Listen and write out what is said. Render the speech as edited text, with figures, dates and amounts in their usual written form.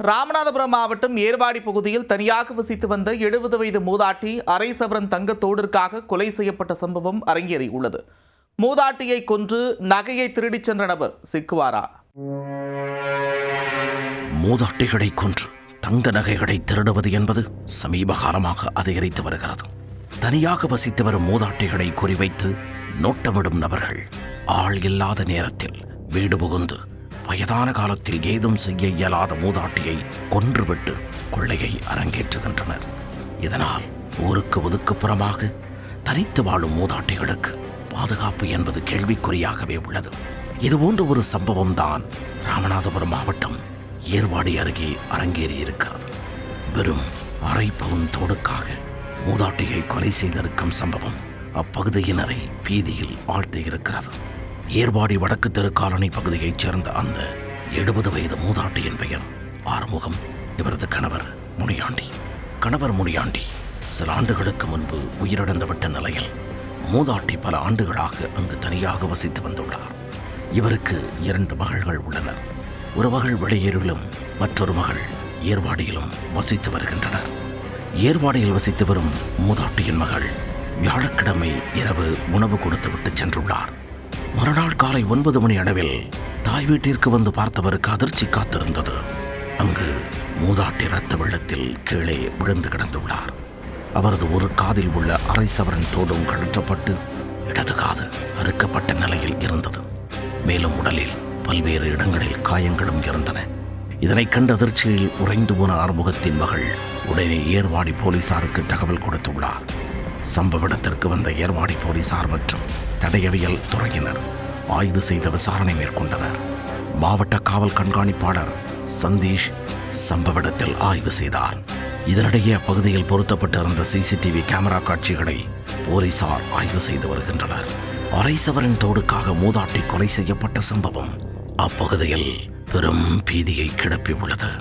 ராமநாதபுரம் மாவட்டம் ஏர்வாடி பகுதியில் தனியாக வசித்து வந்த 70 வயது மூதாட்டி அரை சவரன் தங்கத்தோடிற்காக கொலை செய்யப்பட்ட சம்பவம் அரங்கேறியுள்ளது. மூதாட்டியை கொன்று நகையை திருடிச் சென்ற நபர் சிக்குவாரா? மூதாட்டிகளை கொன்று தங்க நகைகளை திருடுவது என்பது சமீப காலமாக அதிகரித்து வருகிறது. தனியாக வசித்து வரும் மூதாட்டிகளை குறிவைத்து நோட்டமிடும் நபர்கள் ஆள் இல்லாத நேரத்தில் வீடு புகுந்து வயதான காலத்தில் ஏதும் செய்ய இயலாத மூதாட்டியை கொன்றுவிட்டு கொள்ளையை அரங்கேற்றுகின்றனர். இதனால் ஊருக்கு ஒதுக்குப்புறமாக தனித்து வாழும் மூதாட்டிகளுக்கு பாதுகாப்பு என்பது கேள்விக்குறியாகவே உள்ளது. இதுபோன்ற ஒரு சம்பவம் தான் ராமநாதபுரம் மாவட்டம் ஏர்வாடி அருகே அரங்கேறியிருக்கிறது. வெறும் அரை பவுன் தோடுக்காக மூதாட்டியை கொலை செய்திருக்கும் சம்பவம் அப்பகுதியினரை பீதியில் ஆழ்த்தியிருக்கிறது. ஏர்வாடி வடக்கு தெரு காலனி பகுதியைச் சேர்ந்த அந்த 70 வயது மூதாட்டியின் பெயர் ஆறுமுகம். இவரது கணவர் முனியாண்டி சில ஆண்டுகளுக்கு முன்பு உயிரிழந்துவிட்ட நிலையில் மூதாட்டி பல ஆண்டுகளாக அங்கு தனியாக வசித்து வந்துள்ளார். இவருக்கு 2 மகள்கள் உள்ளனர். ஒரு மகள் வெளியூரிலும் மற்றொரு மகள் ஏர்வாடியிலும் வசித்து வருகின்றனர். ஏர்வாடியில் வசித்து வரும் மூதாட்டியின் மகள் வியாழக்கிழமை இரவு உணவு கொடுத்துவிட்டு சென்றுள்ளார். மறுநாள் காலை 9 மணி அளவில் தாய் வீட்டிற்கு வந்து பார்த்தவருக்கு அதிர்ச்சி காத்திருந்தது. அங்கு மூதாட்டி இரத்த வெள்ளத்தில் கீழே விழுந்து கிடந்துள்ளார். அவரது ஒரு காதில் உள்ள அரை சவரன் தோடும் கழற்றப்பட்டு இடது காது அறுக்கப்பட்ட நிலையில் இருந்தது. மேலும் உடலில் பல்வேறு இடங்களில் காயங்களும் இருந்தன. இதனை கண்ட அதிர்ச்சியில் உறைந்து போன ஆறுமுகத்தின் மகள் உடனே ஏர்வாடி போலீசாருக்கு தகவல் கொடுத்துள்ளார். சம்பவ இடத்திற்கு வந்த ஏர்வாடி போலீசார் மற்றும் தடயவியல் துறையினர் ஆய்வு செய்த விசாரணை மேற்கொண்டனர். மாவட்ட காவல் கண்காணிப்பாளர் சந்தீஷ் சம்பவ இடத்தில் ஆய்வு செய்தார். இதனிடையே அப்பகுதியில் பொருத்தப்பட்டிருந்த சிசிடிவி கேமரா காட்சிகளை போலீசார் ஆய்வு செய்து வருகின்றனர். அரை சவரன் தோடுக்காக மூதாட்டி கொலை செய்யப்பட்ட சம்பவம் அப்பகுதியில் பெரும் பீதியை கிளப்பியுள்ளது.